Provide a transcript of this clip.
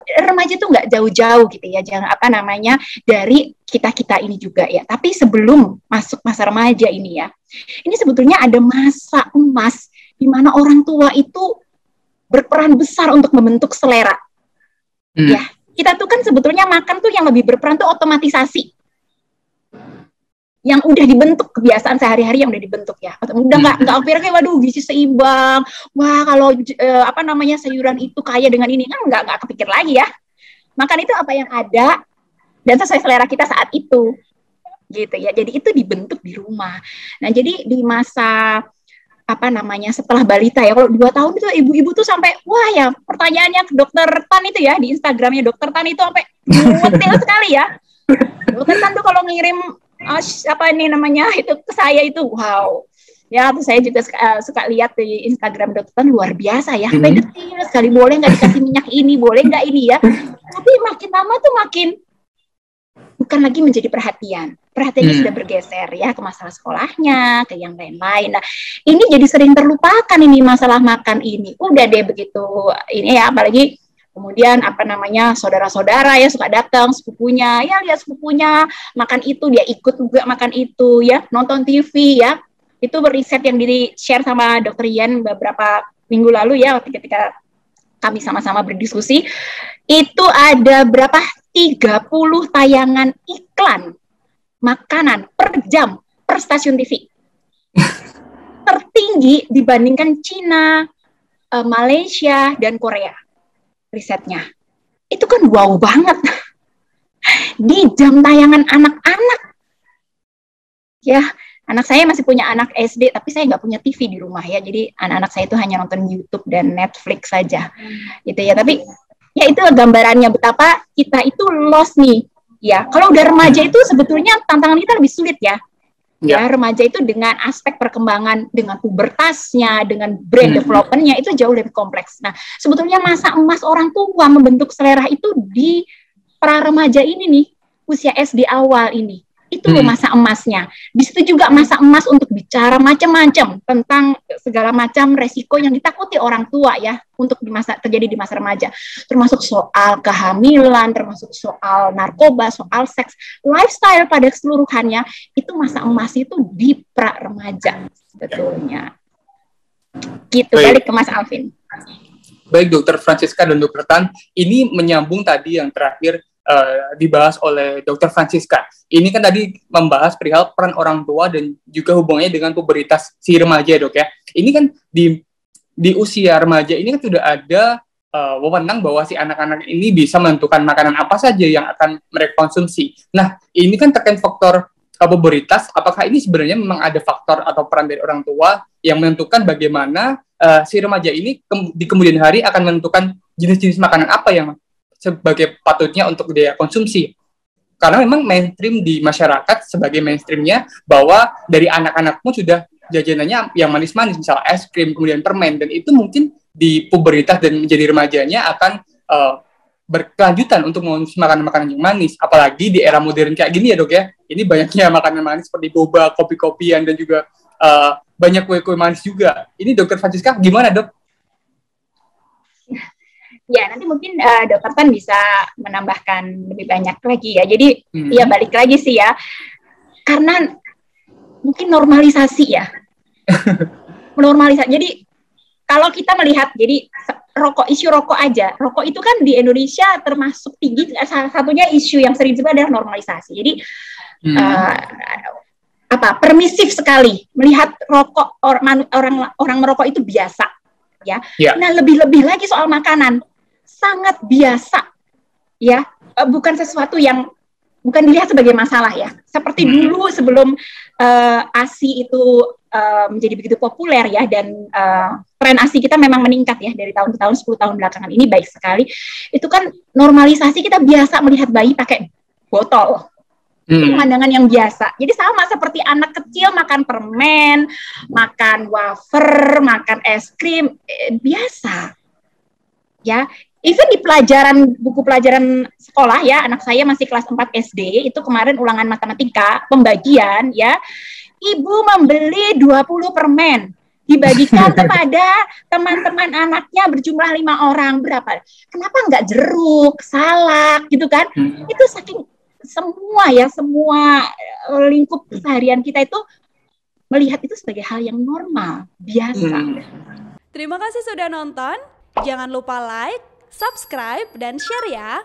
remaja tuh nggak jauh-jauh gitu ya, jangan apa namanya dari kita ini juga ya. Tapi sebelum masuk masa remaja ini ya, ini sebetulnya ada masa emas di mana orang tua itu berperan besar untuk membentuk selera. Ya, kita tuh kan sebetulnya makan tuh yang lebih berperan tuh otomatisasi. Yang udah dibentuk, kebiasaan sehari-hari yang udah dibentuk ya. Udah nggak kayak waduh gizi seimbang. Wah, kalau apa namanya sayuran itu kaya dengan ini, kan nggak kepikir lagi ya. Makan itu apa yang ada dan sesuai selera kita saat itu. Gitu ya. Jadi itu dibentuk di rumah. Nah, jadi di masa apa namanya setelah balita ya, kalau 2 tahun itu ibu-ibu tuh sampai wah ya, pertanyaannya ke dokter Tan itu ya, di Instagramnya dokter Tan itu sampai detail sekali ya. Dokter Tan tuh kalau ngirim apa ini namanya itu ke saya itu wow ya, terus saya juga suka lihat di Instagram dokter Tan, luar biasa ya, sampai detail sekali, boleh nggak dikasih minyak ini, boleh nggak ini ya. Tapi makin lama tuh makin bukan lagi menjadi perhatiannya sudah bergeser ya ke masalah sekolahnya, ke yang lain-lain. Nah, ini jadi sering terlupakan ini masalah makan ini. Udah deh begitu ini ya, apalagi kemudian apa namanya saudara-saudara ya suka datang, sepupunya ya lihat sepupunya makan itu, dia ikut juga makan itu ya, nonton TV ya. Itu riset yang di-share sama Dr. Ian beberapa minggu lalu ya, ketika kami sama-sama berdiskusi, itu ada berapa 30 tayangan iklan makanan per jam per stasiun TV. Tertinggi dibandingkan Cina, Malaysia, dan Korea. Risetnya. Itu kan wow banget. Di jam tayangan anak-anak. Ya, anak saya masih punya anak SD, tapi saya nggak punya TV di rumah ya. Jadi anak-anak saya itu hanya nonton YouTube dan Netflix saja. Gitu ya, tapi ya itu gambarannya betapa kita itu lost nih. Ya, kalau udah remaja itu sebetulnya tantangan kita lebih sulit ya. Ya, remaja itu dengan aspek perkembangan, dengan pubertasnya, dengan brain development-nya itu jauh lebih kompleks. Nah, sebetulnya masa emas orang tua membentuk selera itu di pra remaja ini nih, usia SD awal ini. Itu masa emasnya. Di situ juga masa emas untuk bicara macam-macam tentang segala macam resiko yang ditakuti orang tua ya untuk terjadi di masa remaja. Termasuk soal kehamilan, termasuk soal narkoba, soal seks, lifestyle pada keseluruhannya. Itu masa emas itu di pra remaja sebetulnya. Gitu. Balik ke Mas Alvin. Baik, Dr. Francisca dan Dr. Tan, ini menyambung tadi yang terakhir dibahas oleh Dr. Francisca. Ini kan tadi membahas perihal peran orang tua dan juga hubungannya dengan pubertas si remaja, Dok ya. Ini kan di usia remaja ini kan sudah ada wewenang bahwa si anak-anak ini bisa menentukan makanan apa saja yang akan mereka konsumsi. Nah, ini kan terkait faktor pubertas, apakah ini sebenarnya memang ada faktor atau peran dari orang tua yang menentukan bagaimana si remaja ini di kemudian hari akan menentukan jenis-jenis makanan apa yang sebagai patutnya untuk dia konsumsi. Karena memang mainstream di masyarakat sebagai mainstreamnya bahwa dari anak-anak pun sudah jajanannya yang manis-manis, misalnya es krim, kemudian permen, dan itu mungkin di pubertas dan menjadi remajanya akan berkelanjutan untuk mengonsumsi makanan-makanan yang manis. Apalagi di era modern kayak gini ya, Dok ya. Ini banyaknya makanan manis seperti boba, kopi-kopian, dan juga banyak kue-kue manis juga. Ini Dr. Francisca gimana, Dok? Ya, nanti mungkin Dr. Tan bisa menambahkan lebih banyak lagi ya. Jadi, ya balik lagi sih ya. Karena mungkin normalisasi ya. Normalisasi. Jadi, kalau kita melihat, jadi isu rokok aja. Rokok itu kan di Indonesia termasuk tinggi. Salah satunya isu yang sering juga adalah normalisasi. Jadi, permisif sekali. Melihat rokok, orang merokok itu biasa. Ya. Nah, lebih-lebih lagi soal makanan. Sangat biasa, ya, bukan sesuatu yang bukan dilihat sebagai masalah ya. Seperti dulu sebelum ASI itu menjadi begitu populer ya, dan tren ASI kita memang meningkat ya dari tahun ke tahun, 10 tahun belakangan ini baik sekali. Itu kan normalisasi, kita biasa melihat bayi pakai botol. Itu pemandangan yang biasa. Jadi sama seperti anak kecil makan permen, makan wafer, makan es krim, biasa. Ya, even di buku pelajaran sekolah ya, anak saya masih kelas 4 SD, itu kemarin ulangan matematika, pembagian ya, ibu membeli 20 permen, dibagikan kepada teman-teman anaknya berjumlah 5 orang, berapa? Kenapa nggak jeruk, salak gitu kan? Itu saking semua lingkup keseharian kita itu melihat itu sebagai hal yang normal, biasa. Terima kasih sudah nonton. Jangan lupa like, subscribe, dan share ya.